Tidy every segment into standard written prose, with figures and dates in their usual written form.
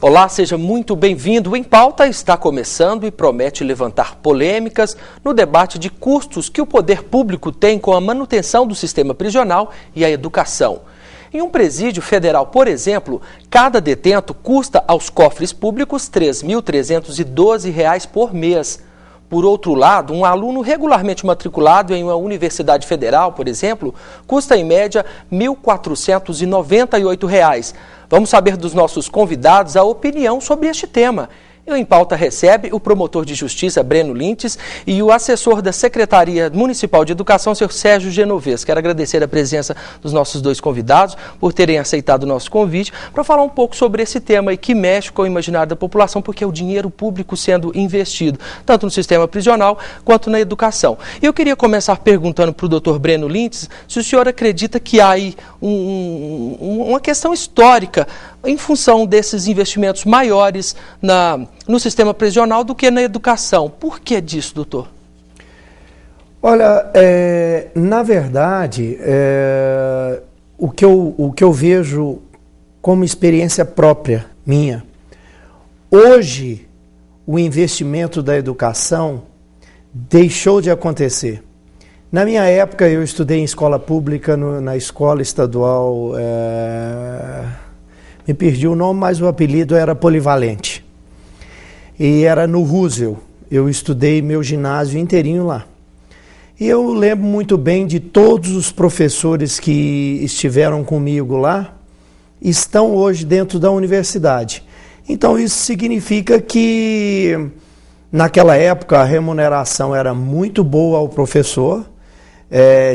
Olá, seja muito bem-vindo. O Em Pauta está começando e promete levantar polêmicas no debate de custos que o poder público tem com a manutenção do sistema prisional e a educação. Em um presídio federal, por exemplo, cada detento custa aos cofres públicos R$ 3.312 por mês. Por outro lado, um aluno regularmente matriculado em uma universidade federal, por exemplo, custa em média R$ 1.498. Vamos saber dos nossos convidados a opinião sobre este tema. O Em Pauta recebe o promotor de justiça, Breno Lintz, e o assessor da Secretaria Municipal de Educação, Sr. Sérgio Genovez. Quero agradecer a presença dos nossos dois convidados por terem aceitado o nosso convite para falar um pouco sobre esse tema que mexe com o imaginário da população, porque é o dinheiro público sendo investido, tanto no sistema prisional quanto na educação. E eu queria começar perguntando para o Dr. Breno Lintz se o senhor acredita que há aí uma questão histórica em função desses investimentos maiores no sistema prisional do que na educação. Por que disso, doutor? Olha, na verdade, o que eu vejo como experiência própria minha, hoje o investimento da educação deixou de acontecer. Na minha época, eu estudei em escola pública, na escola estadual, me perdi o nome, mas o apelido era Polivalente. E era no Roosevelt. Eu estudei meu ginásio inteirinho lá. E eu lembro muito bem de todos os professores que estiveram comigo lá, estão hoje dentro da universidade. Então isso significa que naquela época a remuneração era muito boa ao professor,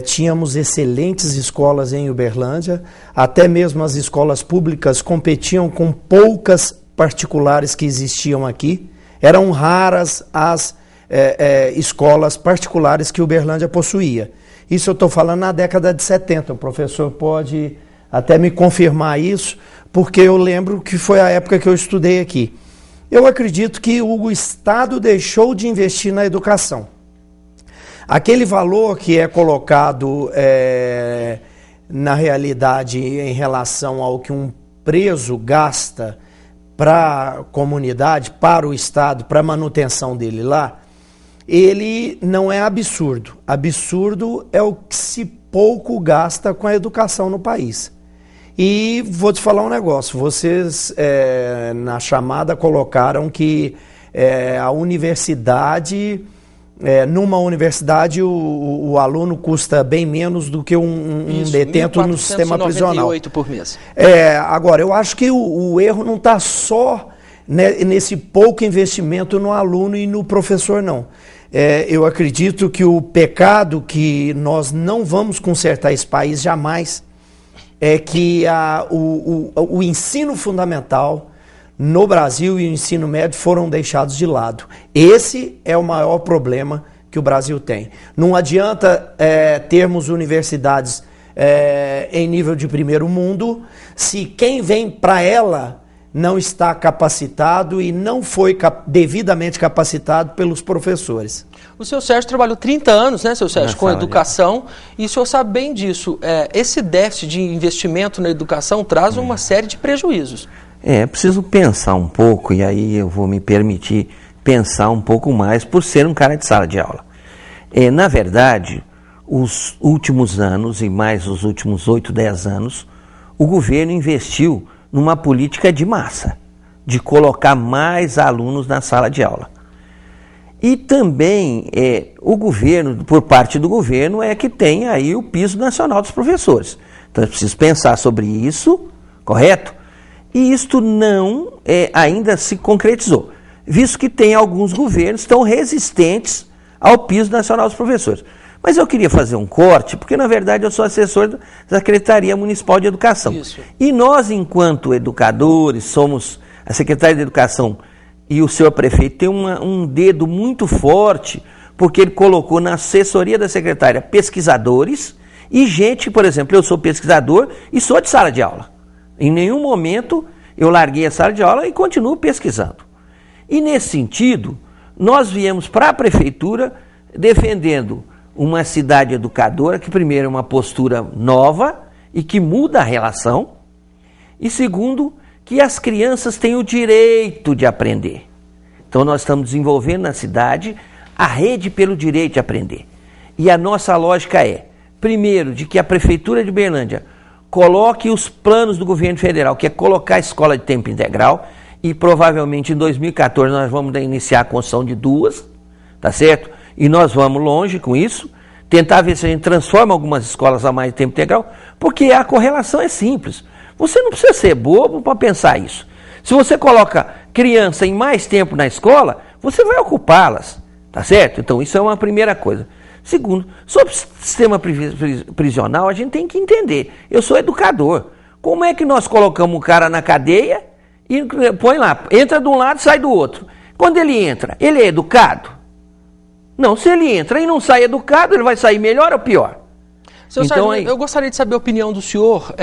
tínhamos excelentes escolas em Uberlândia, até mesmo as escolas públicas competiam com poucas particulares que existiam aqui. Eram raras as escolas particulares que Uberlândia possuía. Isso eu estou falando na década de 70, o professor pode até me confirmar isso, porque eu lembro que foi a época que eu estudei aqui. Eu acredito que o Estado deixou de investir na educação. Aquele valor que é colocado na realidade em relação ao que um preso gasta para a comunidade, para o Estado, para a manutenção dele lá, ele não é absurdo. Absurdo é o que se pouco gasta com a educação no país. E vou te falar um negócio, vocês na chamada colocaram que a universidade... numa universidade o aluno custa bem menos do que um detento no sistema prisional. Por mês. Agora, eu acho que o erro não está só nesse pouco investimento no aluno e no professor, não. Eu acredito que o pecado que nós não vamos consertar esse país jamais é que o ensino fundamental no Brasil e o ensino médio foram deixados de lado. Esse é o maior problema que o Brasil tem. Não adianta termos universidades em nível de primeiro mundo se quem vem para ela não está capacitado e não foi devidamente capacitado pelos professores. O senhor Sérgio trabalhou 30 anos, né, seu Sérgio, com educação, e o senhor sabe bem disso. Esse déficit de investimento na educação traz uma série de prejuízos. Preciso pensar um pouco, e aí eu vou me permitir pensar um pouco mais por ser um cara de sala de aula. Na verdade, os últimos anos, e mais os últimos 8, 10 anos, o governo investiu numa política de massa, de colocar mais alunos na sala de aula. E também o governo, por parte do governo, é que tem aí o piso nacional dos professores. Então é preciso pensar sobre isso, correto? E isto não ainda se concretizou, visto que tem alguns governos que estão resistentes ao piso nacional dos professores. Mas eu queria fazer um corte, porque na verdade eu sou assessor da Secretaria Municipal de Educação. Isso. E nós, enquanto educadores, somos a Secretaria de Educação e o senhor prefeito tem um dedo muito forte, porque ele colocou na assessoria da secretária pesquisadores e gente, por exemplo, eu sou pesquisador e sou de sala de aula. Em nenhum momento eu larguei a sala de aula e continuo pesquisando. E nesse sentido, nós viemos para a prefeitura defendendo uma cidade educadora, que primeiro é uma postura nova e que muda a relação, e segundo, que as crianças têm o direito de aprender. Então nós estamos desenvolvendo na cidade a rede pelo direito de aprender. E a nossa lógica é, primeiro, de que a Prefeitura de Uberlândia coloque os planos do governo federal, que é colocar a escola de tempo integral, e provavelmente em 2014 nós vamos iniciar a construção de 2, tá certo? E nós vamos longe com isso, tentar ver se a gente transforma algumas escolas a mais de tempo integral, porque a correlação é simples. Você não precisa ser bobo para pensar isso. Se você coloca criança em mais tempo na escola, você vai ocupá-las, tá certo? Então isso é uma primeira coisa. Segundo, sobre o sistema prisional, a gente tem que entender. Eu sou educador. Como é que nós colocamos um cara na cadeia e põe lá, entra de um lado e sai do outro? Quando ele entra, ele é educado? Não, se ele entra e não sai educado, ele vai sair melhor ou pior? Senhor Sargento, eu gostaria de saber a opinião do senhor.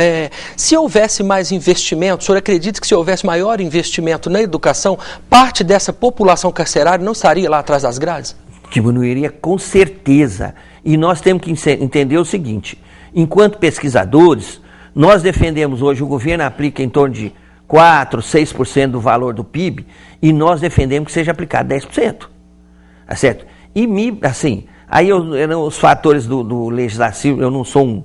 Se houvesse mais investimento, o senhor acredita que se houvesse maior investimento na educação, parte dessa população carcerária não estaria lá atrás das grades? Diminuiria com certeza. E nós temos que entender o seguinte, enquanto pesquisadores, nós defendemos hoje, o governo aplica em torno de 4%, 6% do valor do PIB, e nós defendemos que seja aplicado 10%. Tá certo? E, assim, aí os fatores do legislativo, eu não sou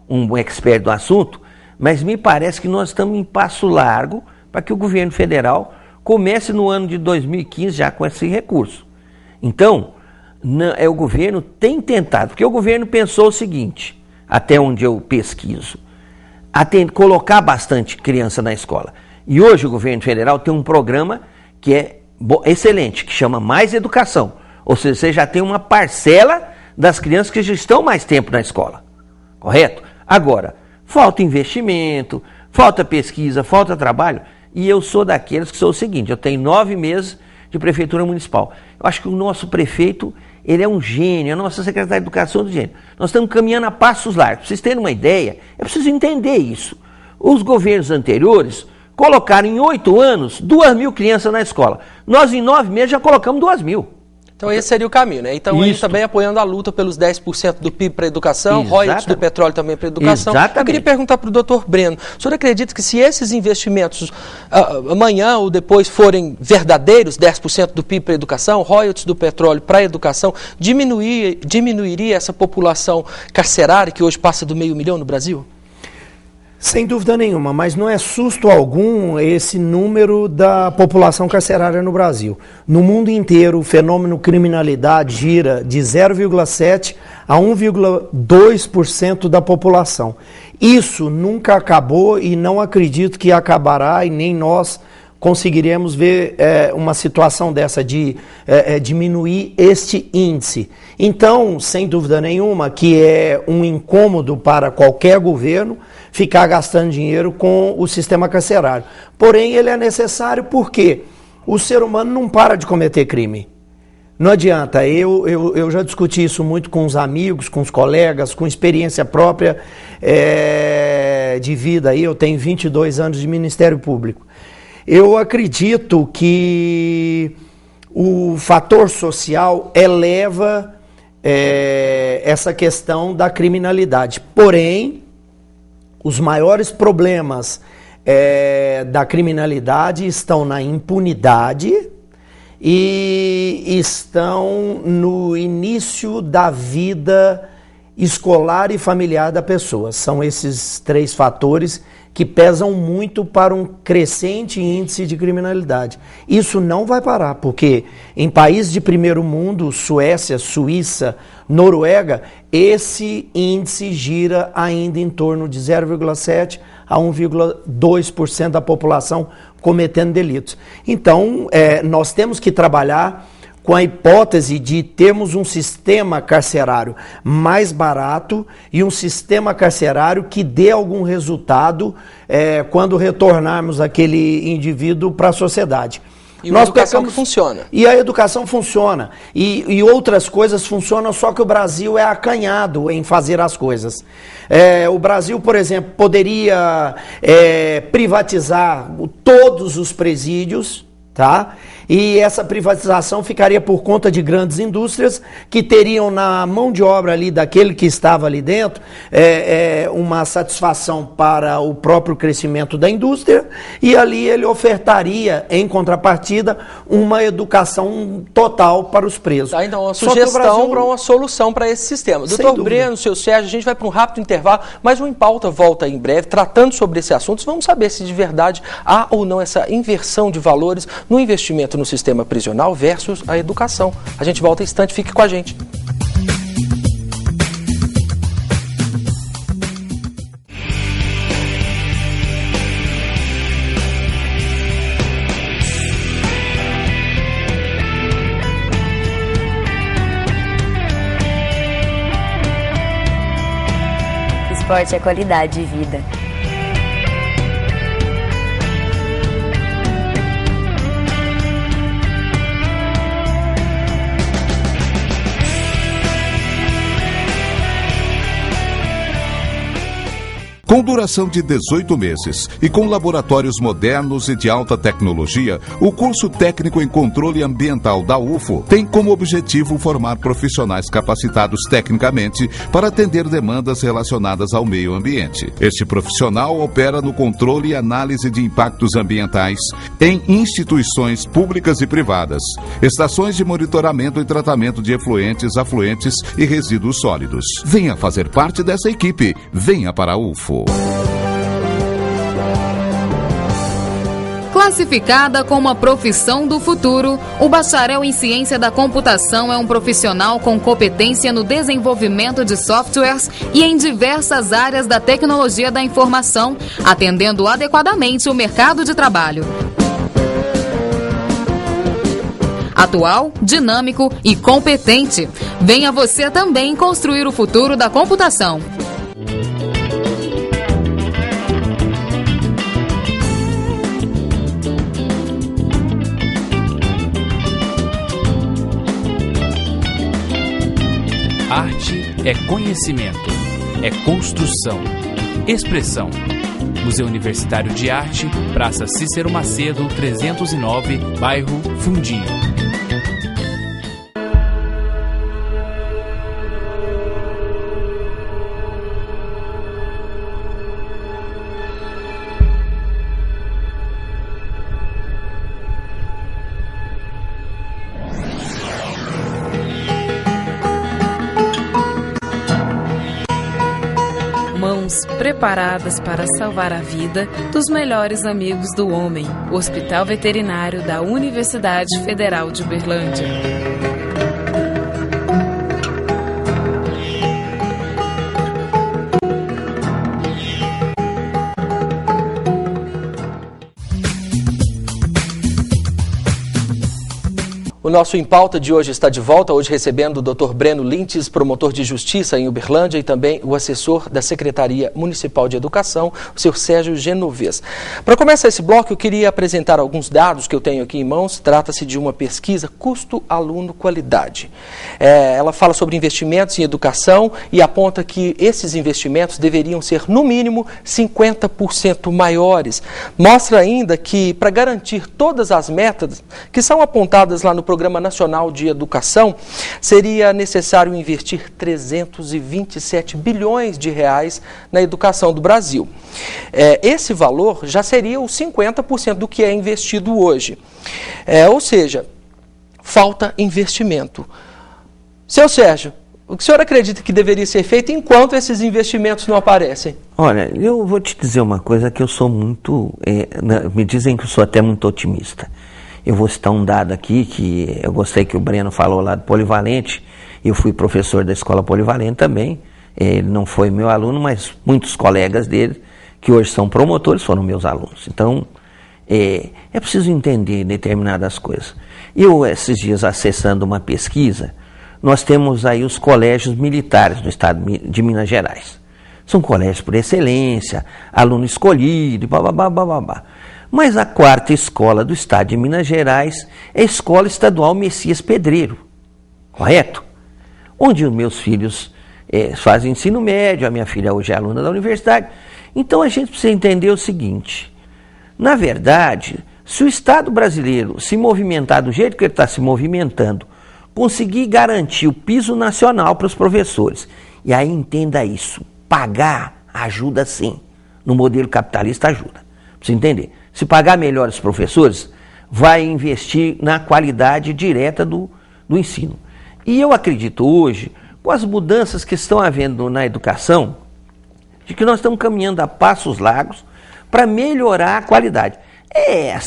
um expert do assunto, mas me parece que nós estamos em passo largo para que o governo federal comece no ano de 2015 já com esse recurso. Então, o governo tem tentado, porque o governo pensou o seguinte, até onde eu pesquiso, colocar bastante criança na escola. E hoje o governo federal tem um programa que é excelente, que chama Mais Educação. Ou seja, você já tem uma parcela das crianças que já estão mais tempo na escola. Correto? Agora, falta investimento, falta pesquisa, falta trabalho. E eu sou daqueles que sou o seguinte, eu tenho 9 meses de prefeitura municipal. Eu acho que o nosso prefeito, ele é um gênio, a nossa secretária de educação é um gênio. Nós estamos caminhando a passos largos. Para vocês terem uma ideia, é preciso entender isso. Os governos anteriores colocaram em 8 anos 2.000 crianças na escola. Nós em 9 meses já colocamos 2.000. Então esse seria o caminho, né? Então ele também apoiando a luta pelos 10% do PIB para a educação, royalties do petróleo também para a educação. Exatamente. Eu queria perguntar para o doutor Breno, o senhor acredita que se esses investimentos amanhã ou depois forem verdadeiros, 10% do PIB para a educação, royalties do petróleo para a educação, diminuiria essa população carcerária que hoje passa do 500 mil no Brasil? Sem dúvida nenhuma, mas não é susto algum esse número da população carcerária no Brasil. No mundo inteiro, o fenômeno criminalidade gira de 0,7% a 1,2% da população. Isso nunca acabou e não acredito que acabará e nem nós conseguiremos ver uma situação dessa de diminuir este índice. Então, sem dúvida nenhuma, que é um incômodo para qualquer governo ficar gastando dinheiro com o sistema carcerário. Porém, ele é necessário porque o ser humano não para de cometer crime. Não adianta, eu já discuti isso muito com os amigos, com os colegas, com experiência própria de vida. Eu tenho 22 anos de Ministério Público. Eu acredito que o fator social eleva essa questão da criminalidade. Porém, os maiores problemas da criminalidade estão na impunidade e estão no início da vida escolar e familiar da pessoa. São esses 3 fatores que pesam muito para um crescente índice de criminalidade. Isso não vai parar, porque em países de primeiro mundo, Suécia, Suíça, Noruega, esse índice gira ainda em torno de 0,7% a 1,2% da população cometendo delitos. Então, nós temos que trabalhar com a hipótese de termos um sistema carcerário mais barato e um sistema carcerário que dê algum resultado quando retornarmos aquele indivíduo para a sociedade. E a educação que funciona. E a educação funciona. E outras coisas funcionam, só que o Brasil é acanhado em fazer as coisas. O Brasil, por exemplo, poderia privatizar todos os presídios, tá? E essa privatização ficaria por conta de grandes indústrias que teriam na mão de obra ali daquele que estava ali dentro uma satisfação para o próprio crescimento da indústria, e ali ele ofertaria, em contrapartida, uma educação total para os presos. Tá, então, uma sugestão para uma solução para esse sistema. Doutor Breno, seu Sérgio, a gente vai para um rápido intervalo, mas o Em Pauta volta em breve, tratando sobre esse assunto. Vamos saber se de verdade há ou não essa inversão de valores no investimento no sistema prisional versus a educação. A gente volta em instante, fique com a gente. Esporte é qualidade de vida. Com duração de 18 meses e com laboratórios modernos e de alta tecnologia, o curso técnico em controle ambiental da UFO tem como objetivo formar profissionais capacitados tecnicamente para atender demandas relacionadas ao meio ambiente. Este profissional opera no controle e análise de impactos ambientais em instituições públicas e privadas, estações de monitoramento e tratamento de efluentes, afluentes e resíduos sólidos. Venha fazer parte dessa equipe. Venha para a UFO. Classificada como a profissão do futuro, o bacharel em ciência da computação é um profissional com competência no desenvolvimento de softwares e em diversas áreas da tecnologia da informação, atendendo adequadamente o mercado de trabalho. Atual, dinâmico e competente. Venha você também construir o futuro da computação. Arte é conhecimento, é construção, expressão. Museu Universitário de Arte, Praça Cícero Macedo, 309, bairro Fundinho. Preparadas para salvar a vida dos melhores amigos do homem. Hospital Veterinário da Universidade Federal de Uberlândia. O nosso Em Pauta de hoje está de volta, hoje recebendo o Dr. Breno Lintz, promotor de justiça em Uberlândia, e também o assessor da Secretaria Municipal de Educação, o senhor Sérgio Genovez. Para começar esse bloco, eu queria apresentar alguns dados que eu tenho aqui em mãos. Trata-se de uma pesquisa custo-aluno-qualidade. Ela fala sobre investimentos em educação e aponta que esses investimentos deveriam ser, no mínimo, 50% maiores. Mostra ainda que, para garantir todas as metas que são apontadas lá no Programa Nacional de Educação, seria necessário investir 327 bilhões de reais na educação do Brasil. Esse valor já seria os 50% do que é investido hoje. Ou seja, falta investimento. Seu Sérgio, o que o senhor acredita que deveria ser feito enquanto esses investimentos não aparecem? Olha, eu vou te dizer uma coisa que eu sou muito... me dizem que eu sou até muito otimista. Eu vou citar um dado aqui que eu gostei que o Breno falou lá do Polivalente. Eu fui professor da Escola Polivalente também. Ele não foi meu aluno, mas muitos colegas dele, que hoje são promotores, foram meus alunos. Então, é preciso entender determinadas coisas. Eu, esses dias, acessando uma pesquisa, nós temos aí os colégios militares do estado de Minas Gerais. São colégios por excelência, aluno escolhido, babá. Mas a quarta escola do estado de Minas Gerais é a Escola Estadual Messias Pedreiro, correto? Onde os meus filhos fazem ensino médio, a minha filha hoje é aluna da universidade. Então a gente precisa entender o seguinte: na verdade, Se o Estado brasileiro se movimentar do jeito que ele está se movimentando, conseguir garantir o piso nacional para os professores, e aí entenda isso, pagar ajuda sim, no modelo capitalista ajuda, para você entender. Se pagar melhor os professores, vai investir na qualidade direta do ensino. E eu acredito hoje, com as mudanças que estão havendo na educação, de que nós estamos caminhando a passos largos para melhorar a qualidade. É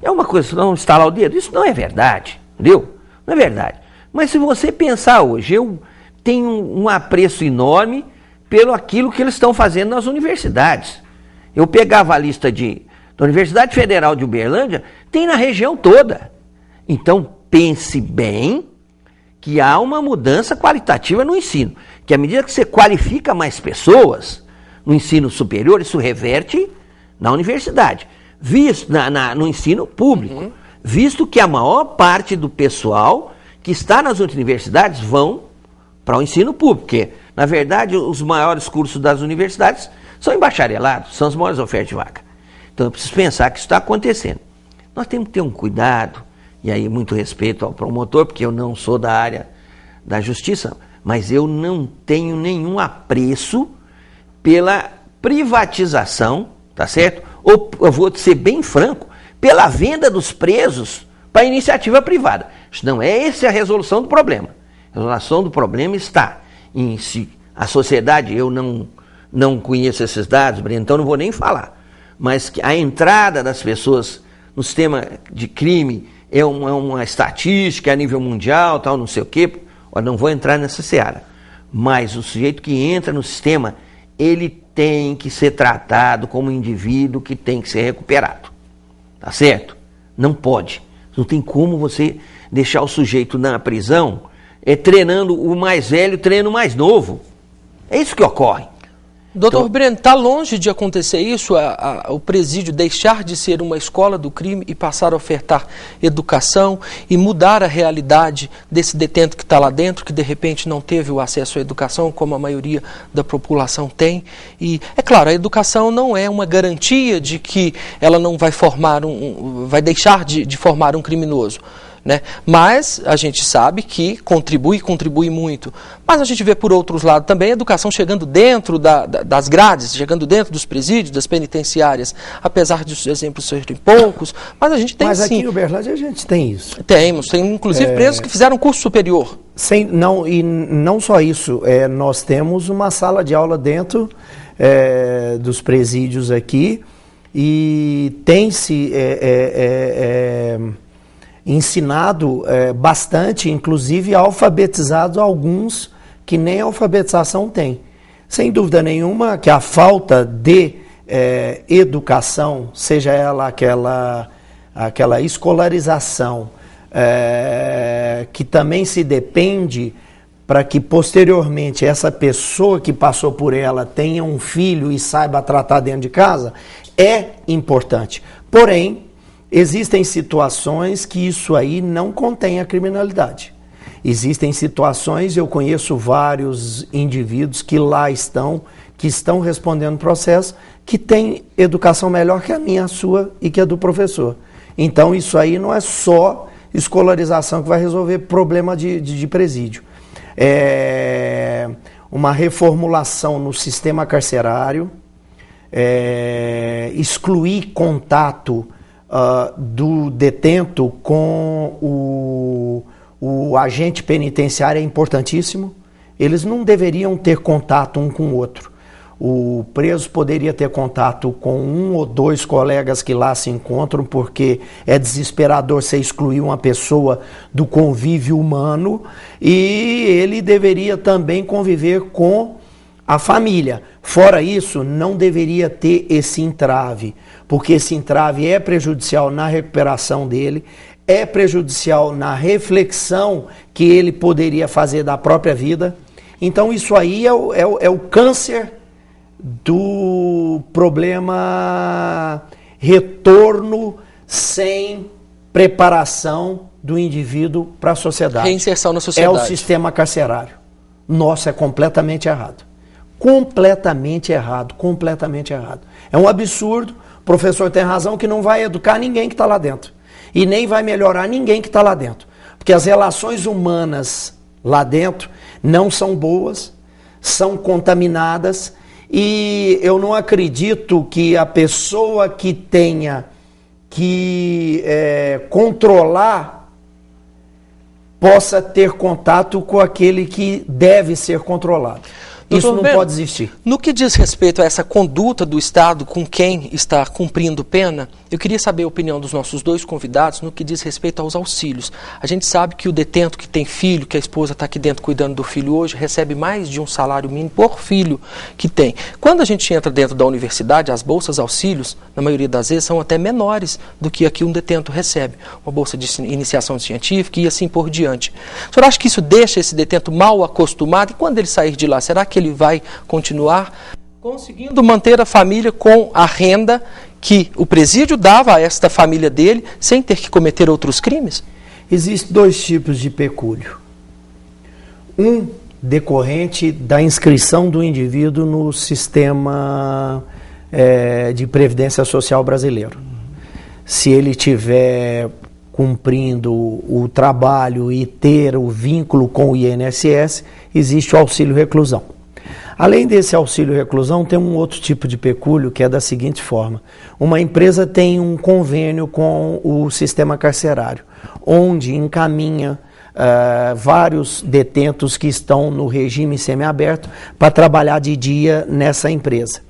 uma coisa, não estalar o dedo, isso não é verdade, entendeu? Não é verdade. Mas se você pensar hoje, eu tenho um apreço enorme pelo aquilo que eles estão fazendo nas universidades. Eu pegava a lista da Universidade Federal de Uberlândia, tem na região toda. Então, pense bem que há uma mudança qualitativa no ensino, que à medida que você qualifica mais pessoas no ensino superior, isso reverte na universidade, visto no ensino público, visto que a maior parte do pessoal que está nas universidades vão para o ensino público, porque, na verdade, os maiores cursos das universidades são em bacharelado, são as maiores ofertas de vaga. Então, eu preciso pensar que isso está acontecendo. Nós temos que ter um cuidado, e aí muito respeito ao promotor, porque eu não sou da área da justiça, mas eu não tenho nenhum apreço pela privatização, tá certo? Ou, eu vou ser bem franco, pela venda dos presos para a iniciativa privada. Não é essa a resolução do problema. A resolução do problema está em si. A sociedade, eu não conheço esses dados, Breno, então não vou nem falar. Mas que a entrada das pessoas no sistema de crime é uma estatística a nível mundial, tal, não sei o quê. Eu não vou entrar nessa seara. Mas o sujeito que entra no sistema, ele tem que ser tratado como um indivíduo que tem que ser recuperado. Tá certo? Não pode. Não tem como você deixar o sujeito na prisão treinando o mais velho, treinando o mais novo. É isso que ocorre. Doutor Então, Breno, está longe de acontecer isso, o presídio deixar de ser uma escola do crime e passar a ofertar educação e mudar a realidade desse detento que está lá dentro, que de repente não teve o acesso à educação, como a maioria da população tem. E, é claro, a educação não é uma garantia de que ela não vai formar vai deixar de formar um criminoso. Né? Mas a gente sabe que contribui muito. Mas a gente vê por outros lados também a educação chegando dentro das grades, chegando dentro dos presídios, das penitenciárias, apesar dos exemplos serem poucos, mas a gente tem sim. Mas aqui em Uberlândia a gente tem isso. Tem inclusive presos que fizeram curso superior. E não só isso, nós temos uma sala de aula dentro dos presídios aqui e tem-se ensinado bastante, inclusive alfabetizado alguns que nem alfabetização tem. Sem dúvida nenhuma que a falta de educação, seja ela aquela escolarização que também se depende para que posteriormente essa pessoa que passou por ela tenha um filho e saiba tratar dentro de casa, é importante. Porém, existem situações que isso aí não contém a criminalidade. Existem situações, eu conheço vários indivíduos que lá estão, que estão respondendo processo, que têm educação melhor que a minha, a sua e que a do professor. Então isso aí não é só escolarização que vai resolver problema de presídio. Uma reformulação no sistema carcerário, excluir contato do detento com o agente penitenciário é importantíssimo. Eles não deveriam ter contato um com o outro. O preso poderia ter contato com um ou dois colegas que lá se encontram, porque é desesperador você excluir uma pessoa do convívio humano, e ele deveria também conviver com a família. Fora isso, não deveria ter esse entrave, porque esse entrave é prejudicial na recuperação dele, é prejudicial na reflexão que ele poderia fazer da própria vida. Então isso aí é o câncer do problema retorno sem preparação do indivíduo para a sociedade. Reinserção na sociedade. É o sistema carcerário. Nossa, é completamente errado. Completamente errado, completamente errado. É um absurdo, professor tem razão que não vai educar ninguém que está lá dentro. E nem vai melhorar ninguém que está lá dentro. Porque as relações humanas lá dentro não são boas, são contaminadas, e eu não acredito que a pessoa que tenha que controlar possa ter contato com aquele que deve ser controlado. Isso não pode existir. No que diz respeito a essa conduta do Estado com quem está cumprindo pena, eu queria saber a opinião dos nossos dois convidados no que diz respeito aos auxílios. A gente sabe que o detento que tem filho, que a esposa está aqui dentro cuidando do filho hoje, recebe mais de um salário mínimo por filho que tem. Quando a gente entra dentro da universidade, as bolsas auxílios, na maioria das vezes, são até menores do que aqui um detento recebe. Uma bolsa de iniciação científica e assim por diante. O senhor acha que isso deixa esse detento mal acostumado? E quando ele sair de lá, será que ele vai continuar conseguindo manter a família com a renda que o presídio dava a esta família dele, sem ter que cometer outros crimes? Existem dois tipos de pecúlio. Um decorrente da inscrição do indivíduo no sistema de previdência social brasileiro. Se ele tiver cumprindo o trabalho e ter o vínculo com o INSS, existe o auxílio reclusão. Além desse auxílio reclusão, tem um outro tipo de pecúlio que é da seguinte forma. Uma empresa tem um convênio com o sistema carcerário, onde encaminha vários detentos que estão no regime semiaberto para trabalhar de dia nessa empresa.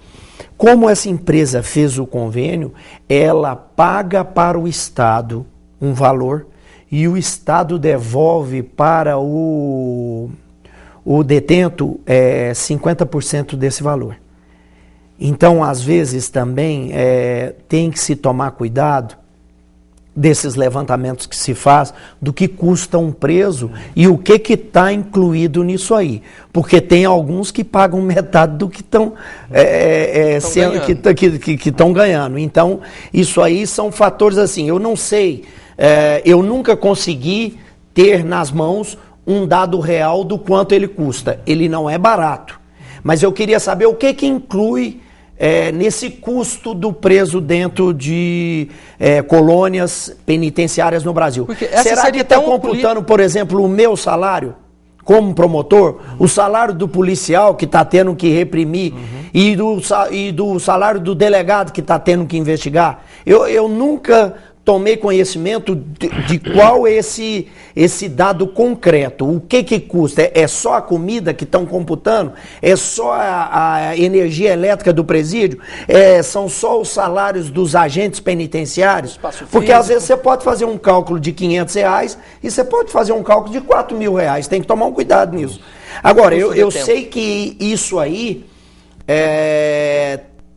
Como essa empresa fez o convênio, ela paga para o Estado um valor e o Estado devolve para o detento 50% desse valor. Então, às vezes, também tem que se tomar cuidado desses levantamentos que se faz, do que custa um preso e o que está incluído nisso aí. Porque tem alguns que pagam metade do que estão ganhando. Então, isso aí são fatores assim, eu não sei, eu nunca consegui ter nas mãos um dado real do quanto ele custa. Ele não é barato. Mas eu queria saber o que inclui nesse custo do preso dentro de colônias penitenciárias no Brasil. Será que está computando, por exemplo, o meu salário como promotor, o salário do policial que está tendo que reprimir e do salário do delegado que está tendo que investigar? Eu nunca tomei conhecimento de qual é esse dado concreto. O que custa? É só a comida que estão computando? É só a energia elétrica do presídio? São só os salários dos agentes penitenciários? Porque às vezes você pode fazer um cálculo de R$500 e você pode fazer um cálculo de R$4.000. Tem que tomar um cuidado nisso. Agora, eu sei que isso aí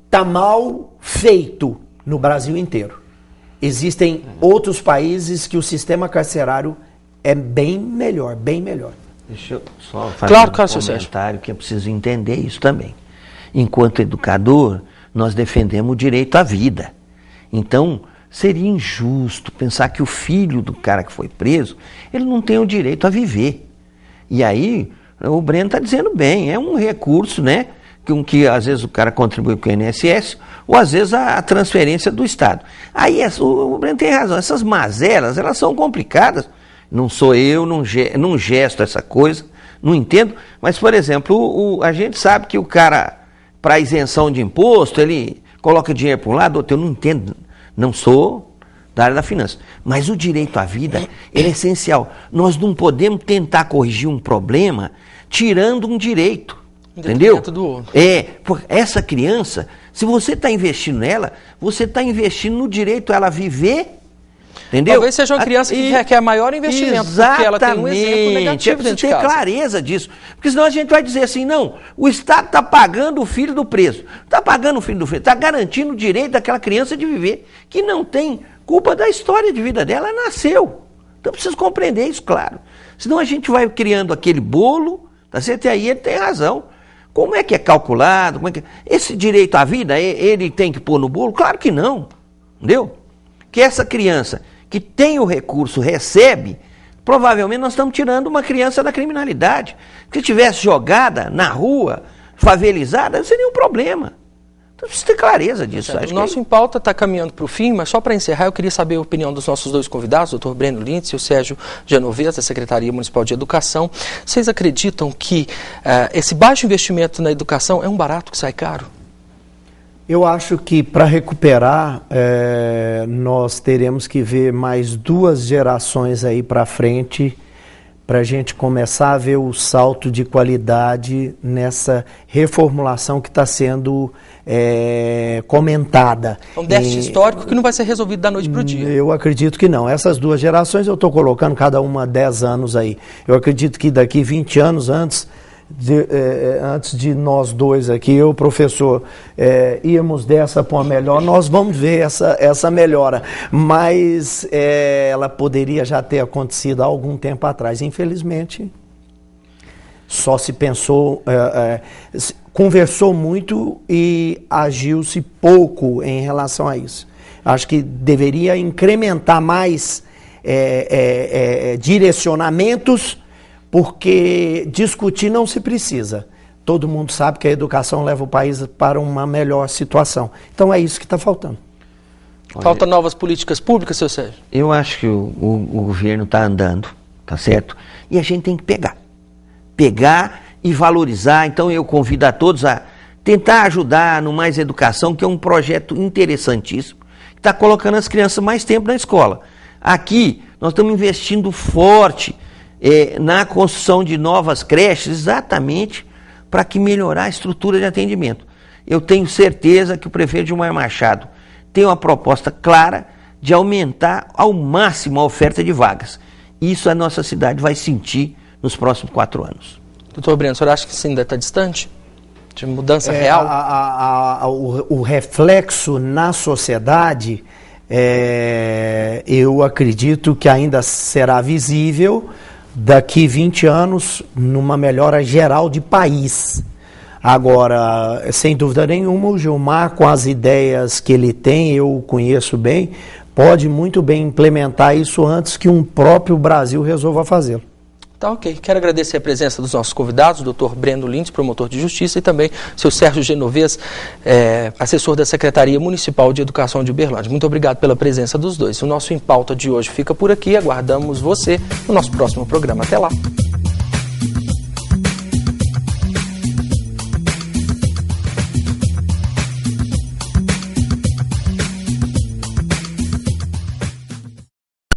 está mal feito no Brasil inteiro. Existem outros países que o sistema carcerário é bem melhor, bem melhor. Deixa eu só fazer um comentário que eu preciso entender isso também. Enquanto educador, nós defendemos o direito à vida. Então, seria injusto pensar que o filho do cara que foi preso, ele não tem o direito a viver. E aí, o Breno está dizendo bem, é um recurso, né? Que às vezes o cara contribui com o INSS, ou às vezes a transferência do Estado. Aí o Breno tem razão, essas mazelas, elas são complicadas. Não sou eu, não gesto essa coisa, não entendo. Mas, por exemplo, a gente sabe que o cara, para isenção de imposto, ele coloca dinheiro para um lado, outro, eu não entendo, não sou da área da finança. Mas o direito à vida, ele é essencial. Nós não podemos tentar corrigir um problema tirando um direito. Entendeu? Porque essa criança, se você está investindo nela, você está investindo no direito a ela viver, entendeu? Talvez seja uma criança que requer maior investimento, porque ela tem um exemplo negativo dentro de casa. Ter clareza disso, porque senão a gente vai dizer assim, não, o Estado está pagando o filho do preso, está pagando o filho do preso, está garantindo o direito daquela criança de viver, que não tem culpa da história de vida dela, ela nasceu. Então preciso compreender isso, claro. Senão a gente vai criando aquele bolo, tá certo? E aí ele tem razão. Como é que é calculado? Esse direito à vida, ele tem que pôr no bolo? Claro que não, entendeu? Que essa criança que tem o recurso recebe, provavelmente nós estamos tirando uma criança da criminalidade. Se tivesse jogada na rua, favelizada, não seria um problema. Então precisa ter clareza disso. O nosso Em Pauta está caminhando para o fim, mas só para encerrar eu queria saber a opinião dos nossos dois convidados, o Dr. Breno Lintz e o Sérgio Genovese, da Secretaria Municipal de Educação. Vocês acreditam que esse baixo investimento na educação é um barato que sai caro? Eu acho que para recuperar, nós teremos que ver mais 2 gerações aí para frente, para a gente começar a ver o salto de qualidade nessa reformulação que está sendo comentada. É um déficit histórico que não vai ser resolvido da noite para o dia. Eu acredito que não. Essas 2 gerações eu estou colocando cada uma 10 anos aí. Eu acredito que daqui 20 anos antes de nós dois aqui, eu, professor, íamos dessa para uma melhor, nós vamos ver essa melhora, mas ela poderia já ter acontecido há algum tempo atrás. Infelizmente, só se pensou, conversou muito e agiu-se pouco em relação a isso. Acho que deveria incrementar mais direcionamentos, porque discutir não se precisa. Todo mundo sabe que a educação leva o país para uma melhor situação. Então é isso que está faltando. Falta novas políticas públicas, seu Sérgio? Eu acho que o governo está andando, tá certo? E a gente tem que pegar e valorizar. Então eu convido a todos a tentar ajudar no Mais Educação, que é um projeto interessantíssimo, que está colocando as crianças mais tempo na escola. Aqui nós estamos investindo forte na construção de novas creches, exatamente para que melhorar a estrutura de atendimento. Eu tenho certeza que o prefeito Gilmar Machado tem uma proposta clara de aumentar ao máximo a oferta de vagas. Isso a nossa cidade vai sentir nos próximos 4 anos. Doutor Breno, o senhor acha que isso ainda está distante de mudança real? O reflexo na sociedade, eu acredito que ainda será visível daqui 20 anos numa melhora geral de país. Agora, sem dúvida nenhuma, o Gilmar, com as ideias que ele tem, eu o conheço bem, pode muito bem implementar isso antes que um próprio Brasil resolva fazê-lo. Tá ok. Quero agradecer a presença dos nossos convidados, o Dr. Breno Lintz, promotor de justiça, e também o seu Sérgio Genovese, assessor da Secretaria Municipal de Educação de Uberlândia. Muito obrigado pela presença dos dois. O nosso Em Pauta de hoje fica por aqui. Aguardamos você no nosso próximo programa. Até lá.